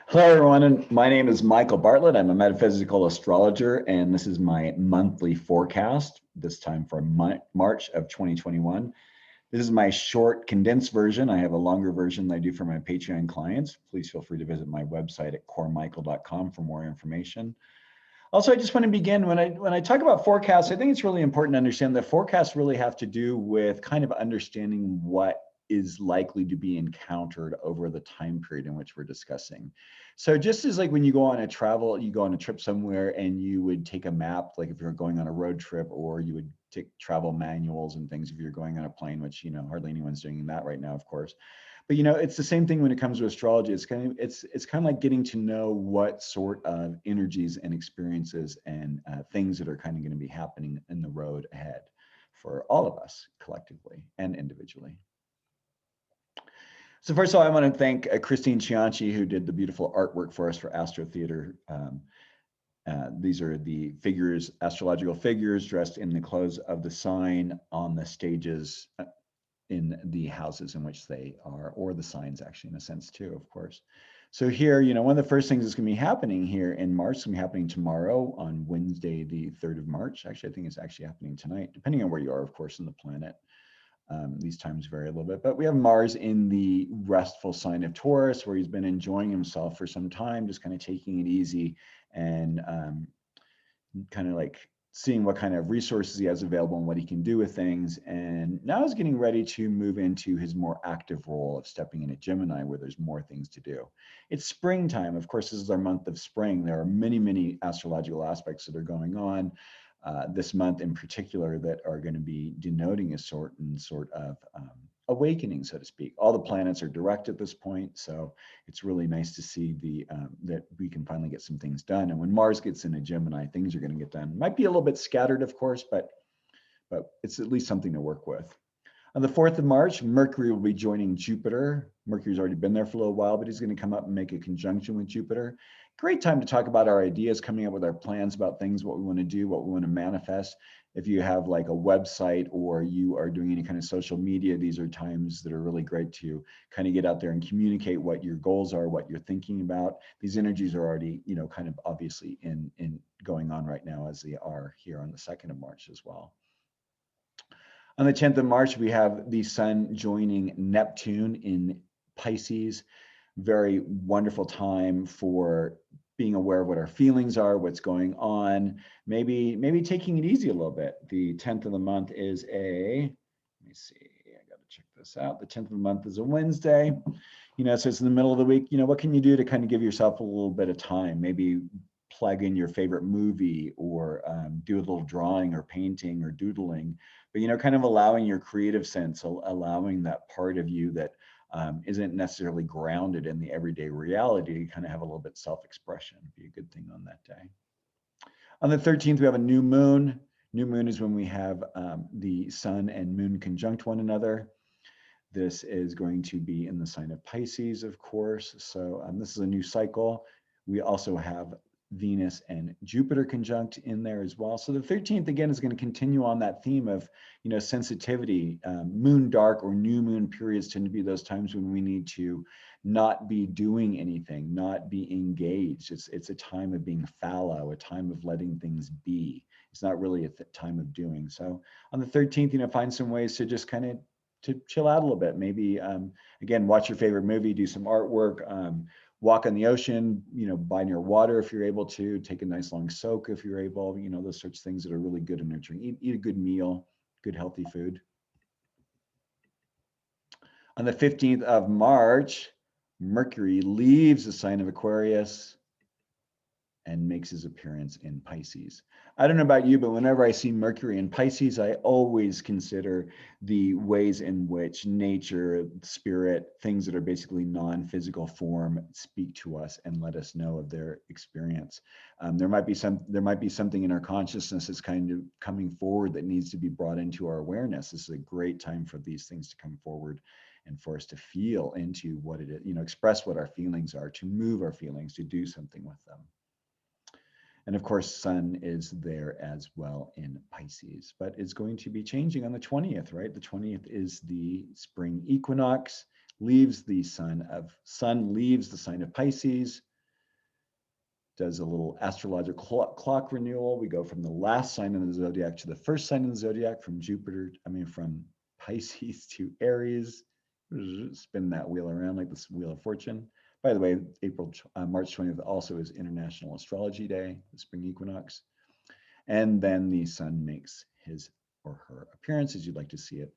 Hello, everyone, and my name is Michael Bartlett. I'm a metaphysical astrologer, and this is my monthly forecast, this time for March of 2021. This is my short, condensed version. I have a longer version that I do for my Patreon clients. Please feel free to visit my website at coremichael.com for more information. Also, I just want to begin when I talk about forecasts, I think it's really important to understand that forecasts really have to do with kind of understanding what is likely to be encountered over the time period in which we're discussing. So just as like when you go on a trip somewhere and you would take a map, like if you're going on a road trip, or you would take travel manuals and things if you're going on a plane, which, hardly anyone's doing that right now, of course. But it's the same thing when it comes to astrology. It's kind of like getting to know what sort of energies and experiences and things that are kind of going to be happening in the road ahead for all of us collectively and individually. So first of all, I want to thank Christine Cianci, who did the beautiful artwork for us for Astro Theater. These are the figures, astrological figures dressed in the clothes of the sign on the stages in the houses in which they are, or the signs actually in a sense too, of course. So here, one of the first things that's going to be happening here in March, is going to be happening tomorrow on Wednesday, the 3rd of March. Actually, I think it's actually happening tonight, depending on where you are, of course, on the planet. These times vary a little bit, but we have Mars in the restful sign of Taurus, where he's been enjoying himself for some time, just kind of taking it easy and kind of like seeing what kind of resources he has available and what he can do with things. And now he's getting ready to move into his more active role of stepping into Gemini, where there's more things to do. It's springtime. Of course, this is our month of spring. There are many, many astrological aspects that are going on this month in particular that are going to be denoting a sort of awakening, so to speak. All the planets are direct at this point, so it's really nice to see that we can finally get some things done. And when Mars gets into Gemini, things are going to get done. Might be a little bit scattered, of course, but it's at least something to work with. On the 4th of March, Mercury will be joining Jupiter. Mercury's already been there for a little while, but he's going to come up and make a conjunction with Jupiter. Great time to talk about our ideas, coming up with our plans about things, what we want to do, what we want to manifest. If you have like a website or you are doing any kind of social media, these are times that are really great to kind of get out there and communicate what your goals are, what you're thinking about. These energies are already, kind of obviously in going on right now, as they are here on the 2nd of March as well. On the 10th of March, we have the sun joining Neptune in Pisces. Very wonderful time for being aware of what our feelings are, what's going on, maybe taking it easy a little bit. The 10th of the month is let me see, I got to check this out. The 10th of the month is a Wednesday. So it's in the middle of the week. What can you do to kind of give yourself a little bit of time? Maybe plug in your favorite movie, or do a little drawing or painting or doodling, but kind of allowing your creative sense, allowing that part of you that isn't necessarily grounded in the everyday reality to kind of have a little bit self-expression. Be a good thing on that day. On the 13th, we have a new moon. New moon is when we have the sun and moon conjunct one another. This is going to be in the sign of Pisces, of course. So this is a new cycle. We also have Venus and Jupiter conjunct in there as well. So the 13th, again, is going to continue on that theme of, sensitivity. Moon dark or new moon periods tend to be those times when we need to not be doing anything, not be engaged. It's a time of being fallow, a time of letting things be. It's not really a time of doing. So on the 13th, find some ways to just kind of to chill out a little bit. Maybe, again, watch your favorite movie, do some artwork, walk on the ocean, by near water if you're able to, take a nice long soak if you're able, those sorts of things that are really good and nurturing. Eat a good meal, good healthy food. On the 15th of March, Mercury leaves the sign of Aquarius and makes his appearance in Pisces. I don't know about you, but whenever I see Mercury in Pisces, I always consider the ways in which nature, spirit, things that are basically non-physical form speak to us and let us know of their experience. There might be something in our consciousness that's kind of coming forward that needs to be brought into our awareness. This is a great time for these things to come forward and for us to feel into what it is, express what our feelings are, to move our feelings, to do something with them. And of course, Sun is there as well in Pisces, but it's going to be changing on the 20th, right? The 20th is the spring equinox, leaves the Sun leaves the sign of Pisces, does a little astrological clock renewal. We go from the last sign in the zodiac to the first sign in the zodiac, from from Pisces to Aries. Spin that wheel around like this Wheel of Fortune. By the way, March 20th also is International Astrology Day, the spring equinox. And then the sun makes his or her appearance, as you'd like to see it,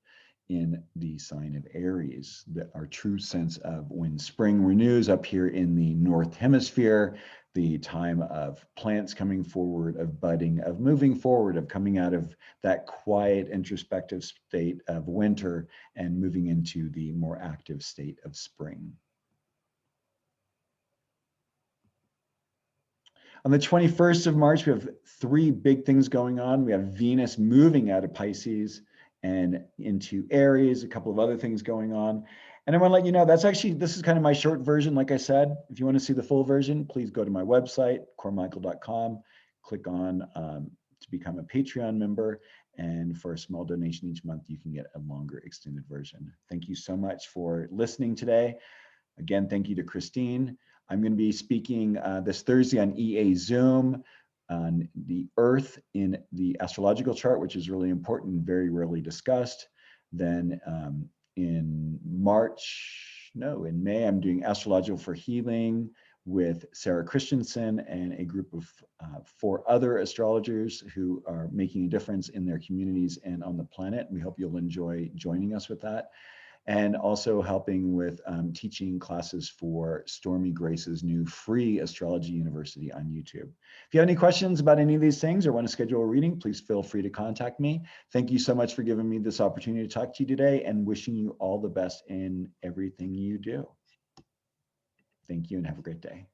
in the sign of Aries, our true sense of when spring renews up here in the North Hemisphere, the time of plants coming forward, of budding, of moving forward, of coming out of that quiet introspective state of winter and moving into the more active state of spring. On the 21st of March, we have 3 big things going on. We have Venus moving out of Pisces and into Aries, a couple of other things going on. And I want to let you know, this is kind of my short version. Like I said, if you want to see the full version, please go to my website, coremichael.com, click on to become a Patreon member. And for a small donation each month, you can get a longer extended version. Thank you so much for listening today. Again, thank you to Christine. I'm going to be speaking this Thursday on EA Zoom on the Earth in the astrological chart, which is really important and very rarely discussed. Then in May, I'm doing Astrological for Healing with Sarah Christensen and a group of 4 other astrologers who are making a difference in their communities and on the planet. We hope you'll enjoy joining us with that. And also helping with teaching classes for Stormy Grace's new free astrology university on YouTube. If you have any questions about any of these things or want to schedule a reading, please feel free to contact me. Thank you so much for giving me this opportunity to talk to you today, and wishing you all the best in everything you do. Thank you and have a great day.